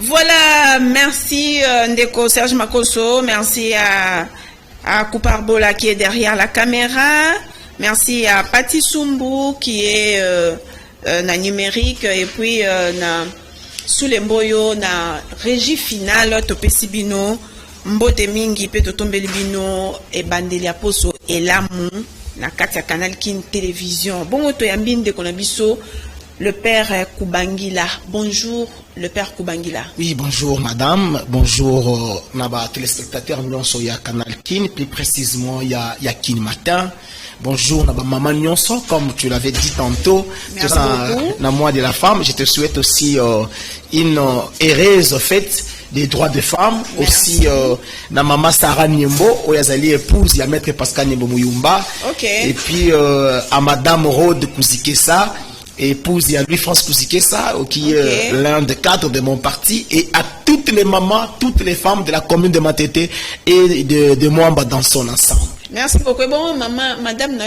Voilà, merci Ndeko Serge Makoso, merci à Kouparbola qui est derrière la caméra, merci à Pati Sumbu qui est na numérique et puis na Soulemboyo na régie finale Topesibino, Mbote Mingi pe Totombeli Bino et Bandelia Poso et Lamu na Katia Canal Kin Télévision. Bon Otoyambi Ndeko Nabiso. Le père Koubangila. Bonjour, le père Koubangila. Oui, bonjour madame. Bonjour Naba téléspectateurs Nyonso ya Canal Kin, plus précisément ya Kin Matin. Bonjour Naba Maman Nyonso, comme tu l'avais dit tantôt. Merci beaucoup. Na mois de la femme, je te souhaite aussi une heureuse fête des droits des femmes. Merci. Aussi na Maman Sarah Niembo, Oyazali épouse ya Maître Pascal Niembo Muyumba. Ok. Et puis à Madame Rode Kouzikessa, épouse et à lui France Kouzikessa, qui est l'un des cadres de mon parti, et à toutes les mamans, toutes les femmes de la commune de Matete et de Mwamba dans son ensemble. Merci beaucoup. Bon, maman, madame,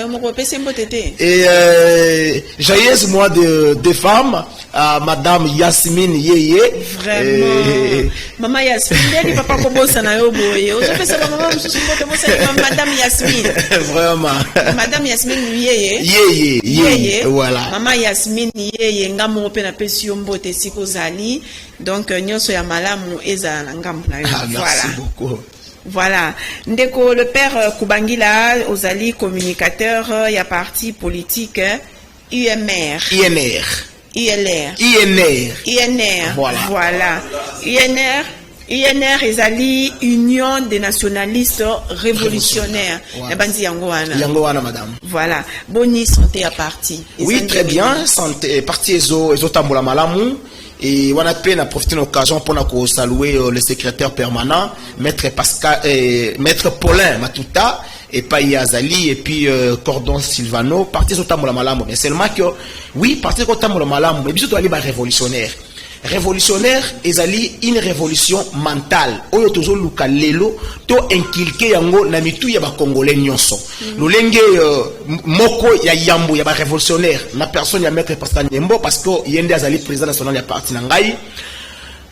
et joyeuse mois de femmes à madame Yasmine Yeye. Vraiment. Maman Yasmine, papa Kobosa na yo boye. Madame Yasmine. Vraiment. Madame Yasmine Yeye. Yeye. Voilà. Maman Yasmine Yeye, ngamo pe na pesi yo mbote siko zali. Donc nyonso ya malamu eza na ngambo na yo. Merci beaucoup. Voilà. Ndeko, le père Koubangila, Ozali, communicateur, il y a parti politique, UMR. INR. Voilà. UNR, Ozali, Union des nationalistes révolutionnaires. Yangoana, madame. Voilà. Boni santé à parti. Oui, très bien. Santé, parti Ezo Tambola Malamu. Et on a pu profiter de l'occasion pour saluer le secrétaire permanent, Maître Paulin Matuta, et Païa Azali, et puis Cordon Silvano, parti sur Tambola Malambo. Mais seulement que, oui, parti sur Tambola Malambo, mais bien sûr, il révolutionnaire. Révolutionnaire, ezali une révolution mentale. Oyo tozo luka lelo to inculquer yango na mitu ya ba congolais nyonso. Lolenge moko ya yambo ya ba révolutionnaire na personne ya Maître Pascal Niembo parce que yende azali président national ya parti na ngai.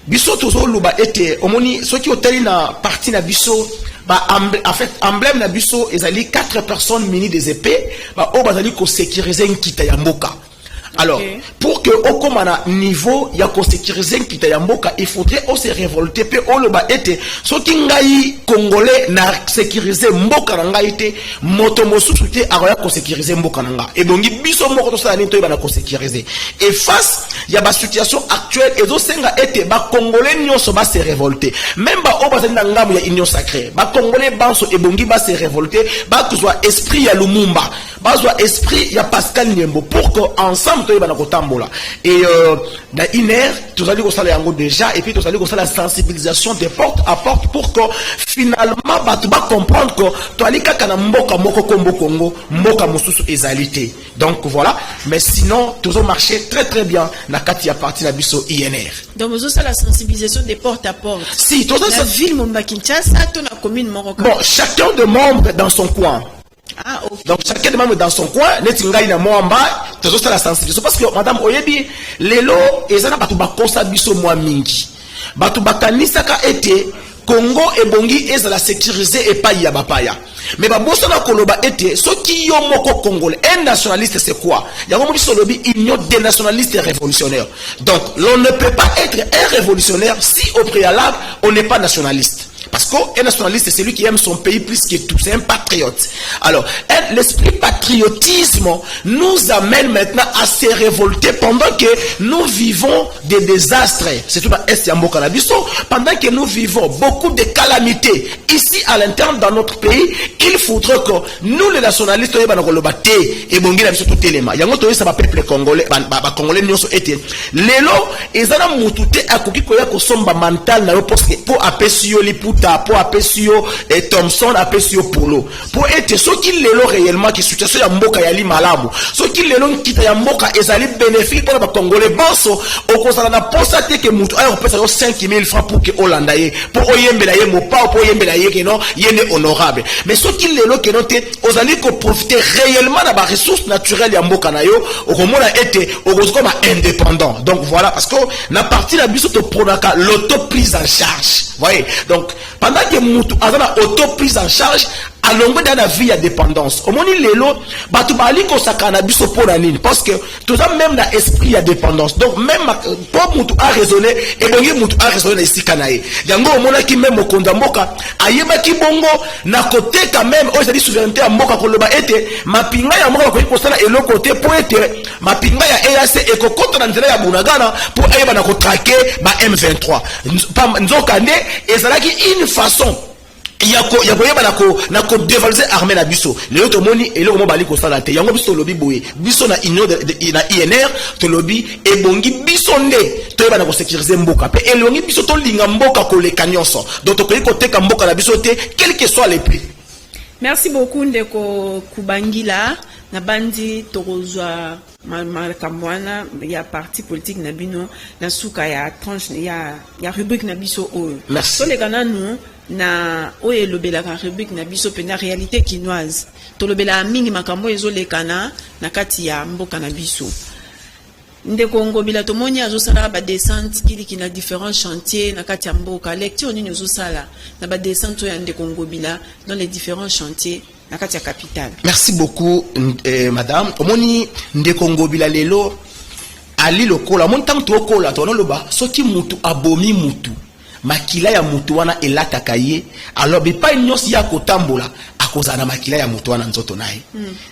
Biso tozo luba ete omoni soki otali na parti na biso ba en fait emblème na biso ezali 4 personnes munies des épées ba o bazali ko sécuriser nkita ya mboka. Alors, pour que au commun niveau ya ko sécuriser kita ya mboka, il faudrait aussi révolter pe o loba ete soki ngai congolais na sécuriser mboka na ngai te moto mosusu te aroya ko sécuriser mboka na nga. Et bongi biso moko to sala nito ba ko sécuriser. Et face ya ba situation actuelle ezo senga ete ba congolais nyonso ba se révolter. Même ba o ba na ngamu ya union sacrée. Ba congolais banso e bongi ba se révolter, ba ko soit esprit ya Lumumba, ba soit esprit ya Pascal Niembo pour que ensemble et dans une heure, tout ça dit qu'on s'allait en déjà, et puis tout ça dit qu'on la sensibilisation de porte à porte pour que finalement, tu vas comprendre que tu as les cas quand mboka moko kombo Congo, mboka mosusu ezalité. Donc voilà, mais sinon, tout ça marchait très très bien. Na kati ya parti na biso INR. Donc vous avez la sensibilisation de porte à porte. Si, tout ça, la ville Mumba Kinshasa, ton la commune Morocco. Bon, chacun de membres dans son coin. Ah, okay. Donc chacun de membres dans son coin, netinga ina mwamba, toujours la sensibilisation parce que madame Oyebi, lelo ezana batu bakosa biso mwa mingi. Batu bakanisa ka ete Congo ebongi ezala sécurisé et pas ya bapaya. Mais babosa na koloba ete soki yo moko congolais, un nationaliste c'est quoi? Yango mo biso lobi union des nationalistes révolutionnaires. Donc l'on ne peut pas être un révolutionnaire si au préalable on n'est pas nationaliste. Parce qu'un nationaliste, c'est celui qui aime son pays plus que tout. C'est un patriote. Alors, l'esprit patriotisme nous amène maintenant à se révolter pendant que nous vivons des désastres. C'est tout dans l'Est Yambo Canabiso. Pendant que nous vivons beaucoup de calamités ici à l'interne dans notre pays, il faudrait que nous, les nationalistes, et bongi na biso tout élément. Yango toye ça va peuple congolais, congolais nyonso ete. Lelo ezana mutute akoki koya ko somba mental na yo pour apesi yo li pour Matuta pour apesio et Thompson apesio Polo pour être ce qui lelo réellement qui situation ya mboka yali malamu ce qui lelo kita ya mboka ezali bénéfique pour les Congolais banso okozala na posa te que mutu ayo pesa 5000 francs pour que Hollanda ye pour oyembela ye mopa pour oyembela ye que non yene honorable mais ce qui lelo que non te ozali ko profiter réellement na ba ressources naturelles ya mboka na yo okomona ete okozoma indépendant donc voilà parce que na partie la biso to pronaka l'auto prise en charge voyez donc pendant que mutu azana auto prise en charge à longo dans la vie à dépendance omoni lelo batu bali ko sakana biso pona nini parce que tout ça même dans esprit à dépendance donc même pour mutu a raisonner et donc mutu a raisonner ici kanaye yango omona ki même okonda mboka ayeba ki bongo na côté quand même o ezali souveraineté ya mboka koloba ete mapinga ya mboka ko kosala elo côté pour ete mapinga ya EAC ekokota na nzela ya Bunagana pour ayeba na ko traquer ba M23 nzoka ne ezalaki une façon yako yeba nako dévaloriser armée na biso lelo to moni eloko mo bali ko sala te yango biso lobi boye biso na union na INR to lobi ebongi biso nde to yeba nako sécuriser mboka pe elongi biso to linga mboka ko le kanyonso donc to ko teka mboka na biso te quel que soit les prix. Merci beaucoup ndeko Kubangila na bandi tokozwa makamwana ya parti politique na bino na suka ya tranche ya rubrique na biso oyo so le kana nous na oye lobela ka rubrique na biso pena réalité quinoise to lobela mingi makambo ezolekana na kati ya mboka na biso ndeko ngobila to moni azosala ba descente kili na différents chantiers na kati ya mboka lecture nini azosala na ba descente ya ndeko ngobila dans les différents chantiers na kati ya capitale. Merci beaucoup madame omoni ndeko ngobila lelo ali lokola montam to kola to no loba soki mutu abomi mutu makila ya mutu wana elataka ye alors bipa nyos ya kotambola akozana makila ya mutu wana nzoto naye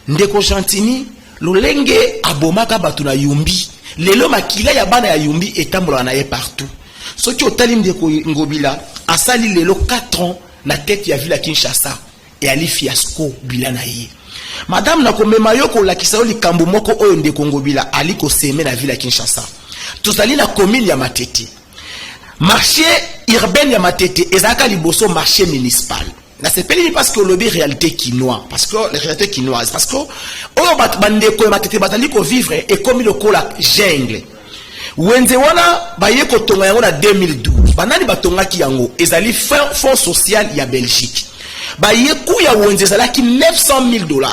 ndeko Chantini lolenge abomaka batu na yumbi lelo makila ya bana ya yumbi etambola na ye partout soki otali ndeko ngobila asali lelo 4 ans na tête ya ville ya Kinshasa et ali fiasco bila na ye madame na komema yo ko lakisa yo likambo moko oyo ndeko ngobila ali ko seme na ville ya Kinshasa tozali na commune ya Matete marché urbain ya Matete ezaka liboso marché municipal na sepeli parce que lobby réalité quinoa parce que les réalités quinoises parce que oyo bandeko ya Matete bazali ko vivre et comme le kola jungle wenze wana baye ko tonga yango na 2012 banani batongaki yango ezali fonds social ya Belgique baye ku ya wenze ezalaki $900,000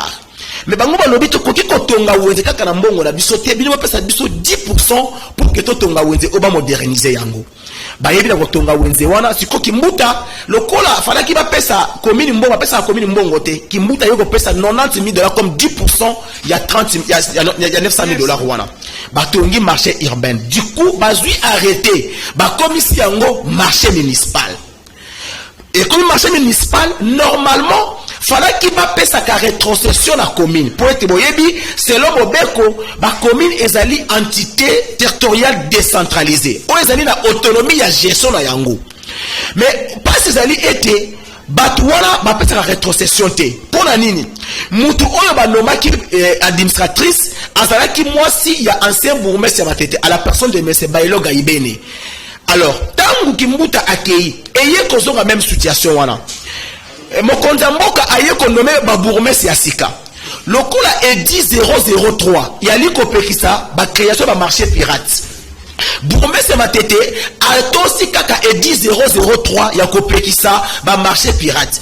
mais bango balobi to koki kotonga wenze kaka na mbongo na biso te bino pesa biso 10% pour que to tonga wenze oba moderniser yango bayebi na kotonga wenze wana siko kimbuta lokola falaki ba pesa commune mbongo pesa commune mbongo te kimbuta yoko pesa $90,000 comme 10% ya 30 ya $900,000 wana batongi marché urbain du coup bazui arrêté ba komisi yango marché municipal et comme marché municipal normalement fallait qu'il va payer sa rétrocession à la commune pour être boyebi selon Mobeko la commune ezali entité territoriale décentralisée ou ezali na autonomie ya gestion na yango mais pas ezali été batwana ba payer sa rétrocession te pour la nini mutu oyo ba nomaki administratrice azalaki mwasi ya ancien bourgmestre ya Matete à la personne de monsieur Bailo Gaibene. Alors tangu kimbuta akei eye kozonga même situation wana mokonza mboka aye ko nommer ba bourgmestre ya sika lokola edi 003 yali ko pekisa ba création ba marché pirate bourgmestre Matete atosi kaka edi 003 ya ko pekisa ba marché pirate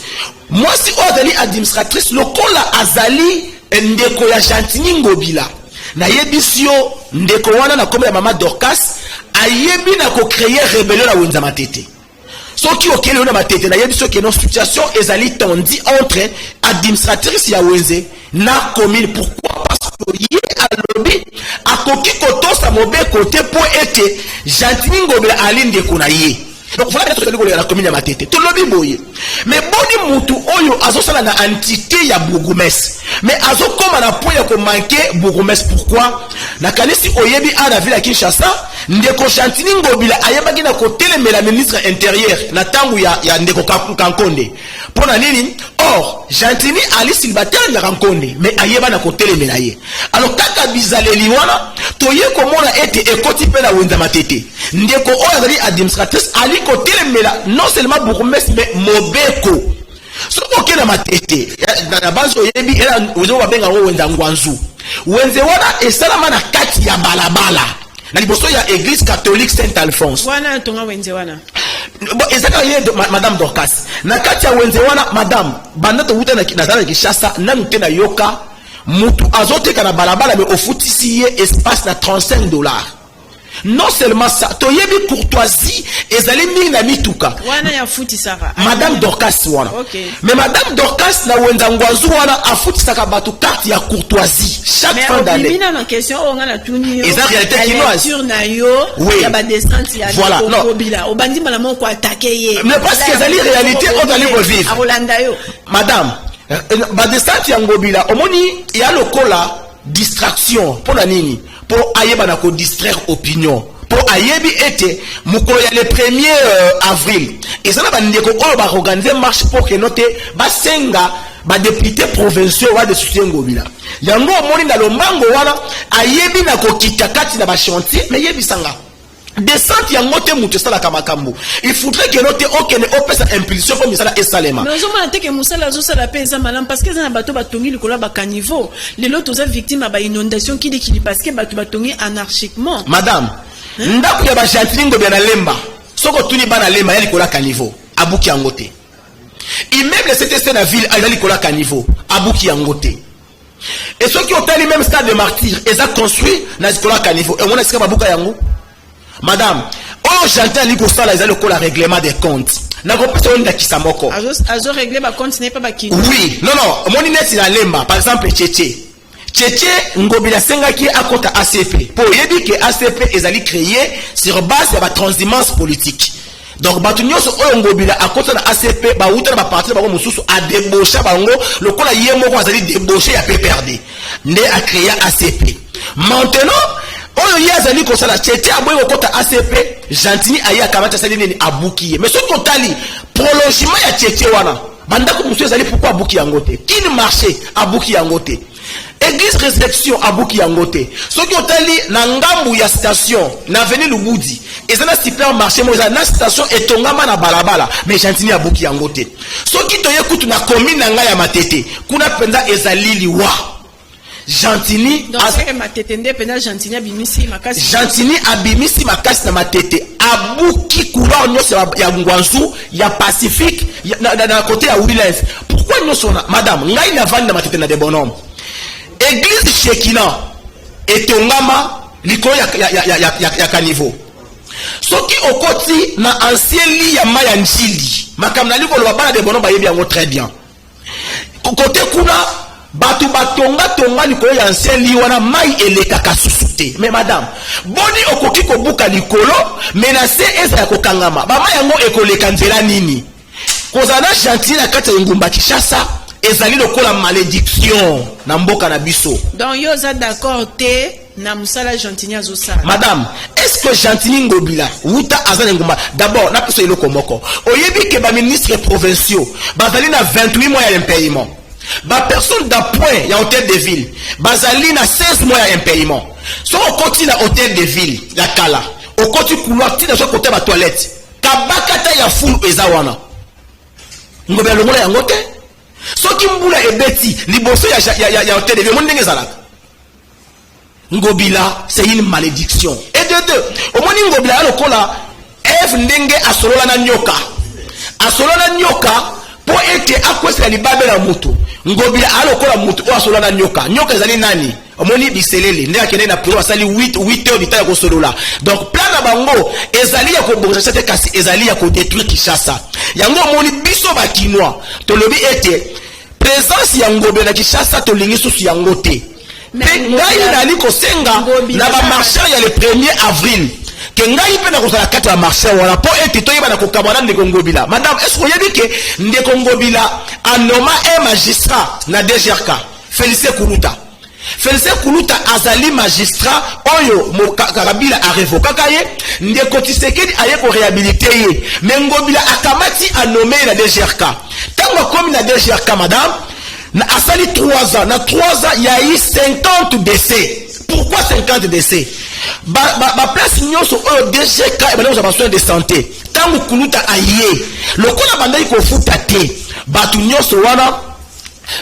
moi si ozali administratrice lokola azali ndeko ya Chantini Ngobila na yebisio ndeko wana na komela mama Dorcas ayebi na ko créer rébellion na wenza Matete soki okele na Matete na yebisio que nos situation ezali tendue entre administratrice ya wenze na commune pourquoi parce que ye alobi akoki kotosa mobe côté pour être Chantini Ngobila ali ndeko na ye donc voilà que tu la commune ya Matete to lobi boye mais boni mutu oyo azosala na entité ya bourgmestre mais azokoma na point ya ko manquer bourgmestre pourquoi na kanisi oyebi a la ville ya Kinshasa ndeko Chantini Ngobila ayebaki na ko telemela ministre intérieur na tangu ya ndeko Kankonde pona nini or Gentini ali célibataire na rencontre mais ayeba na côté le menaye alors kaka bizaleli wana toye komona ete ekoti pe na wenza matete ndeko oyo azali administratrice ali côté le mela non seulement bourgmestre mais mobeko so oke na matete na base oyebi era ozo babenga ngo wenza ngwanzu wenze wana esalama na kati ya balabala na liboso ya église catholique Saint Alphonse wana tonga wenze wana bon ezaka ye madame Dorcas na kati ya wenze wana madame banda to wuta na Nazara Kishasa nanu te na yoka mutu azoteka na balabala mais ofutisi ye espace na $35. Non seulement ça, toyebi courtoisie ezali mingi na mituka. Wana ya futi saka. Madame Dorcas wana. Okay. Mais Madame Dorcas na wenza ngwazu wana afuti saka batu carte ya courtoisie chaque fin d'année. Mais na question on a tuni yo. Et ça réalité chinoise. Sur na yo, oui. Ya ba descente ya voilà. Kobila. Obandi malamo ko attaquer ye. Mais parce que ezali réalité on allait vivre. A Rolanda yo. Madame, ba descente ya Ngobila, omoni ya lokola distraction pour la nini? Pour ayeba na ko distraire opinion. Pour ayebi ete mukolo ya le 1er avril. Et ça na ba ndeko oyo ba organiser marche pour que note ba senga ba député provinciaux wa de soutien Ngobila. Yango omoni na lombango wana ayebi na ko kitakati na ba chantier mais yebi sanga. Descente yango te mutu sala kamakambo. Il faudrait que note okene opesa impulsion pour misala esalema. Mais on m'a dit que musala zo sala pesa malam parce que na bato batongi likola ba caniveau. Les lots aux victimes ba inondation qui dit parce que bato batongi anarchiquement. Madame, ndako ya ba Gentini Ngobila na lemba. Soko tuni bana lemba ya likola caniveau. Abuki yango te. Immeuble CTC na ville ala likola caniveau. Abuki yango te. Et ceux qui ont tali même stade de martyr, ils ont construit na likola caniveau. Et on a sika babuka yango. Madame, oh j'entends liko sala ils ont le règlement des comptes. Na ko pesa onda kisamoko. Azo régler ba compte n'est pas ba ki. Oui, non, moni net na lemba par exemple Tchétché. Tchétché Ngobila sengaki akota ACP. Pour yebi que ACP ezali créé sur base de la transhumance politique. Donc batu nyonso oyo Ngobila akota na ACP ba uta na ba parti ba mosusu a débaucher bango lokola yemoko azali débaucher ya PPRD. Ne a créé ACP. Maintenant oyo yazali ko sala Tchétché aboye okota ACP Gentini aya kamata sali nini abuki mais ce totali prolongement ya Tchétché wana banda ko musu ezali pourquoi abuki yango te kini marché abuki yango te église réception abuki yango te soki otali na ngambu ya station na avenue Lubudi ezana supermarché mo ezana station etongama na balabala mais Gentini abuki yango te soki toye kutu na commune na ngai ya Matete kuna penza ezali liwa Gentini donc c'est Matete nde pena Gentini abimisi makasi Gentini abimisi makasi na Matete abuki couleur nyonso ya Ngwanzu ya Pacifique na côté ya Willens pourquoi nyonso na madame ngai na vandi na Matete na de bonhomme église Shekina etongama likolo ya caniveau soki okoti na ancien lit ya maya njili makamna likolo bana de bonhomme bayebi yango très bien côté kuna batu batonga likolo ya ancien lit wana mai eleka kasusute mais madame boni okoki kobuka likolo menace eza ya kokangama bama yango ekoleka nzela nini kozana Gentini na kati ya ngumba Kishasa ezali lokola malédiction na mboka na biso donc yo za d'accord te na musala Gentini azosala madame est-ce que Gentini Ngobila wuta azana ngumba d'abord na peso eloko moko oyebi ke ba ministres provinciaux bazali na 28 mois ya impayement ba personne d'appoint ya hôtel de ville bazali na 16 mois ya impayement so okoti na hôtel de ville la kala okoti couloir ti na so côté ba toilette kabakata ya full ezawana Ngobila longola yango te soki mbula ebeti liboso ya hôtel de ville mondenge zalaka Ngobila c'est une malédiction et de deux omoni Ngobila lokola Eve ndenge asolola na nyoka po ete akwesa libabe na mutu Ngobila alokola mutu o asolola na nyoka ezali nani omoni biselele nde akende na pro asali 8 heures du temps ko solola donc plan na bango ezali ya ko bongisa te kasi ezali ya ko détruire Kishasa yango omoni biso ba Kinois to lobi ete présence ya Ngobila na Kishasa to lingi susu yango te mais ngai nali ko senga na ba marché ya le 1er avril que ngai pe na ko sala kata marché wala po ete to yeba na ko kamana ndeko Ngobila madame est-ce que yebi ke ndeko Ngobila anoma un magistrat na DGRK Félicien Kuluta azali magistrat oyo Kabila a révoqué kaye ndeko Tshisekedi aye ko réhabiliter ye mais Ngobila akamati a nommé la DGRK ta Tant comme la DGRK, madame, a sali 3 ans. Dans 3 ans, il y a eu 50 décès. Pourquoi 50 décès? Ba place nyonso au DGK et nous avons besoin de santé. Tant que kuluta aye. Le ko na banda ko futa te. Batu nyonso wana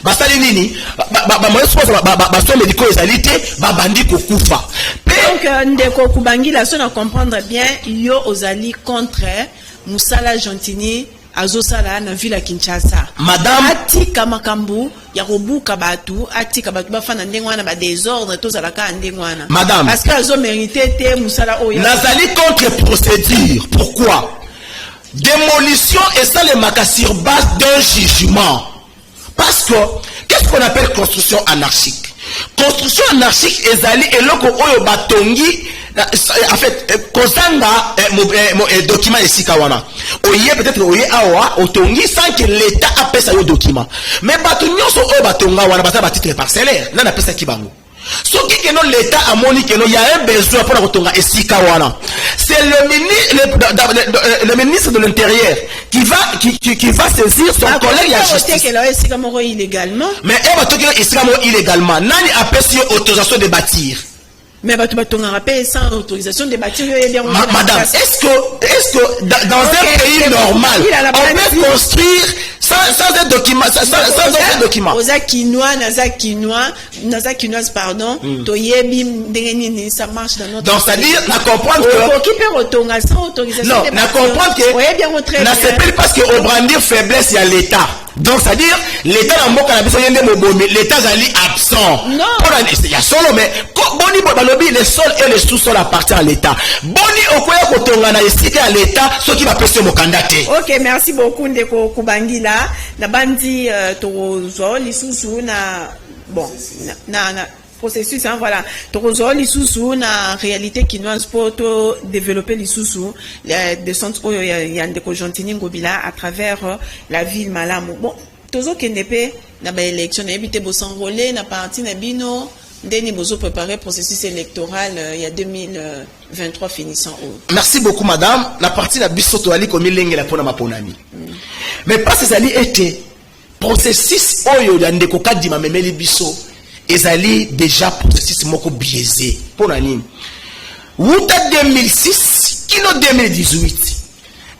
basali nini? Ba mo suppose ba soins médicaux ezalité ba bandi ko kufa. Donc ndeko kubangila so na comprendre bien yo ozali contre Musala Gentini azosala na ville ya Kinshasa. Madame atika makambu ya kobuka batu atika batu bafana ndengwana ba désordre to zalaka ndengwana. Madame parce que azo mérité te Musala oyo. Nazali contre procédure. Pourquoi? Démolition et ça les marques sur base d'un jugement. Parce que qu'est-ce qu'on appelle construction anarchique? Construction anarchique ezali eloko oyo batongi. En fait, Kozanga document ici kawana. Oye peut-être oye awa otongi sans que l'État appelle ça le document. Mais batunyo so o batonga wana basa ba titre parcellaire. Nana pesa kibango. Ce qui que l'État a moni que il y a un besoin pour la kotonga ici kawana. C'est le ministre de l'Intérieur qui va saisir son collègue à justice. Illégalement. Mais elle va toquer illégalement. Nani appelle sur autorisation de bâtir. Mais tu vas payer sans autorisation de bâtir. Madame, est-ce que dans un pays normal, on peut construire sans un document, sans un document? Oza quinoa, naza quinoise, pardon. Ça marche dans notre. Donc, c'est-à-dire, na comprendre que. Qui peut retourner sans autorisation? Non, na comprendre que. Na c'est parce que au brandir faiblesse, il y a l'État. Donc, c'est-à-dire, l'État n'a pas l'État est absent. Non. Il y a solo, mais Boni, les sols et les sous-sols appartiennent à l'État. Boni, Okoya Kotongana est cité à l'État, ce qui va passer mon candidat. Ok, merci beaucoup, Ndeko Kubangila. Na bandi, Torozo, Lisusu, na. Bon, na. Processus, hein, voilà. Torozo, Lisusu, na réalité quinoise pour développer Lisusu, de centre où il y a Ndeko Gentini Ngobila à travers la ville Malamu. Bon, Tozo Kendepe, na ba élection, na évité de s'enrôler, na parti na bino, Deni Bozo préparer processus électoral il y a 2023 finissant. Merci beaucoup, madame. La partie la bisoto ali comme l'engel la pona maponami. Mais pas ces ali était processus oyo ya Ndeko Kadima memeli biso. Ezali déjà processus moko biaisé pour nani wuta 2006 kino 2018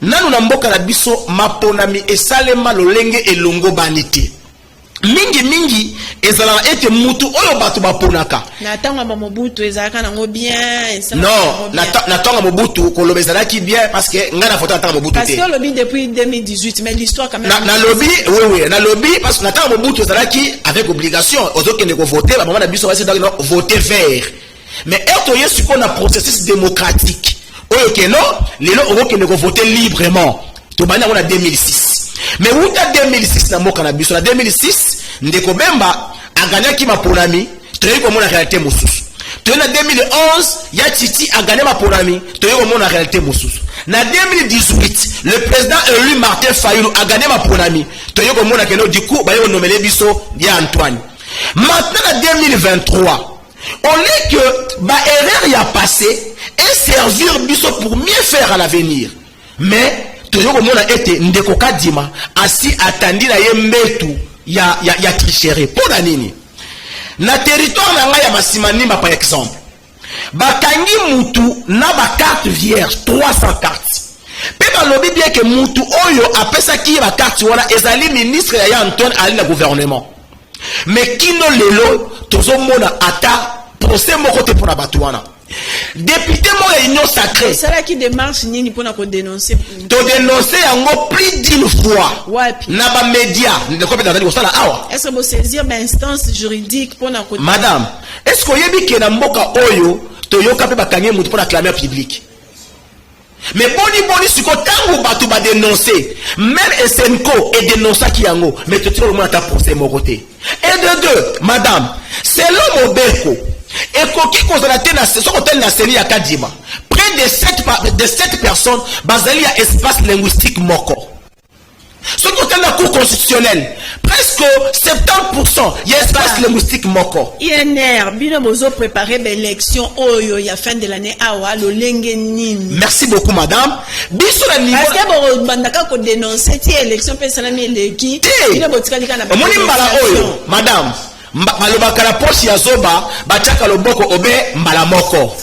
nanu na mboka na biso maponami esalema lolenge elongo banité mingi ezala ete mutu oyo batu baponaka na tanga Mobutu ezalaka nango bien non na tanga Mobutu koloba ezalaki bien parce que nga na photo na tanga Mobutu parce que lobby depuis 2018 mais l'histoire quand même na lobby oui na lobby parce que na tanga Mobutu ezalaki avec obligation ozokende ko voter ba mama na biso basi donc voter vert mais eto yesu ko na processus démocratique oyo keno lelo ozokende ko voter librement to bana na 2006 mais où en 2006 na mboka na biso na 2006 Ndeko Bemba a gagné qui ma ponami toyei comme la réalité mosusu toyei na 2011 ya Titi a gagné ma ponami toyei comme la réalité mosusu na 2018 le président élu Martin Fayulu a gagné ma ponami toyei comme la keno du coup ba yo nommer biso ya Antoine maintenant en 2023 on est que ba erreur y a passé et servir biso pour mieux faire à l'avenir mais toujours comme on a été Ndeko Kadima assis attendi na yembetu ya tricherie pour la nini na territoire na nga ya Masimanimba par exemple bakangi mutu na ba carte vierge 300 cartes pe ba lobi bien que mutu oyo apesa ki ba carte wana ezali ministre ya Antoine ali na gouvernement mais kino lelo tozo mona ata procès moko te pour na batu wana député mo union sacrée c'est là qui démarche nini pour na dénoncer to dénoncer yango plus d'une fois wapi na ba média ndeko peta ndiko sala awa est-ce que vous saisir ba instance juridique pour na madame est-ce que yebi ke na mboka oyo to yoka pe bakangi mutu pour la clamer public mais boni siko tango batu ba dénoncer même SNCO et dénoncer ki yango mais to tiro le monde ta procès mon côté et de deux madame c'est l'homme Obeko et koki kozala te na ce hôtel na seli ya Kadima près de 7 personnes bazali ya espace linguistique moko Ce qui est la Cour constitutionnelle, presque 70%, il y a espace linguistique moko. INR, bino bozo préparer l'élection oyo ya fin de l'année awa lo lengenini. Merci beaucoup madame. Biso la niveau. Parce que bon bandaka ko dénoncer cette élection personne leki. Bino botikali kana ba. Moni mbala oyo, madame. Malobaka la posi ya zoba, bachaka loboko obe mbala moko.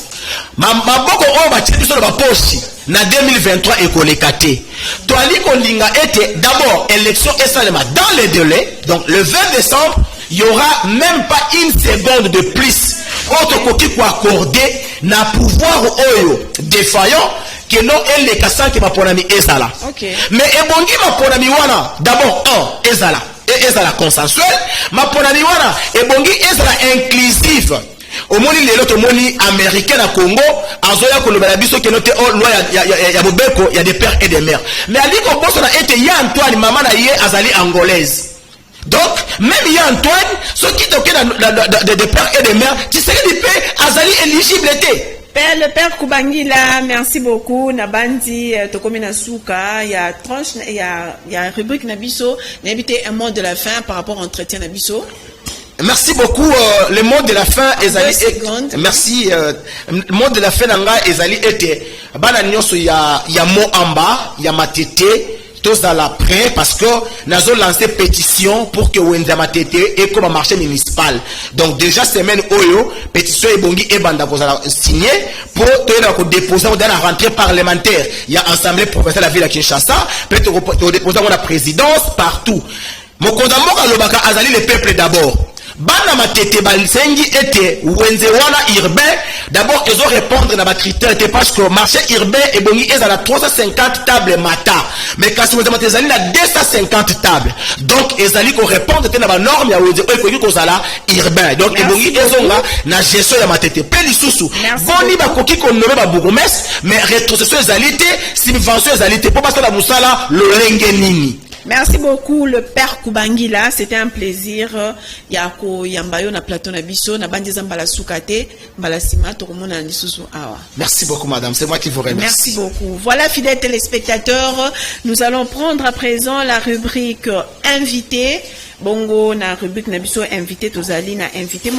Maboko oyo batie biso na baposi na 2023 ekoleka te. Toali kolinga ete d'abord élection esalema dans les délais. Donc le 20 décembre, il y aura même pas une seconde de plus. Autre côté pour accorder na pouvoir oyo défaillant que non elle kasan ke maponami ezala. Okay. Mais ebongi maponami wana d'abord ezala consensuel, maponami wana ebongi ezala inclusive. Au moni lelo to moni américain na Congo azoya kolobela biso ke note loi ya bobeko ya des pères et des mères. Mais aliko boso na ete ya Antoine maman na ye azali angolaise. Donc même ya Antoine ce qui toke des pères et des mères, tu sais que peut azali éligible té. Le père Kubangila, merci beaucoup. Nabandi, Tokomina Souka, il y a tranche, il y a rubrique Nabiso, n'habitez un mot de la fin par rapport à entretien Nabiso. Merci beaucoup. Le mot de la fin, Ezali. Merci. Le mot de la fin, Nanga, Ezali était. Bana nyoso ya mo amba, ya matete. Tous à l'après parce que nous avons lancé pétition pour que Wenza Matete et comme un marché municipal. Donc déjà semaine oyo pétition et bongi et banda pour signer pour déposer dans la rentrée parlementaire. Il y a assemblée provinciale de la ville à Kinshasa, peut-être déposer dans la présidence partout. Mon condamnement à l'obaka azali le peuple d'abord. Bana Matete balsengi était Wenze wana urbain. D'abord ils ont répondre à ma critère parce que marché urbain et bongi est à la 350 tables mata. Mais quand vous avez des années, 250 tables. Donc, ils allaient qu'on réponde à la norme, il y a des urbain. Donc, ils ont la gestion de ma tête. Peli sous. Boni ba koki qu'on nomme ba bourgmestre, mais rétrocession des alités, subvention des alités. Pour passer la moussala, le rengenini. Merci beaucoup, le père Kubangila. C'était un plaisir. Yako Yambayo na plateau na biso na bandiza mbala sukate mbala sima to komona lisusu awa. Merci beaucoup madame, c'est moi qui vous remercie. Merci beaucoup. Voilà fidèles téléspectateurs, nous allons prendre à présent la rubrique invité. Bongo na rubrique na biso invité tozali na invité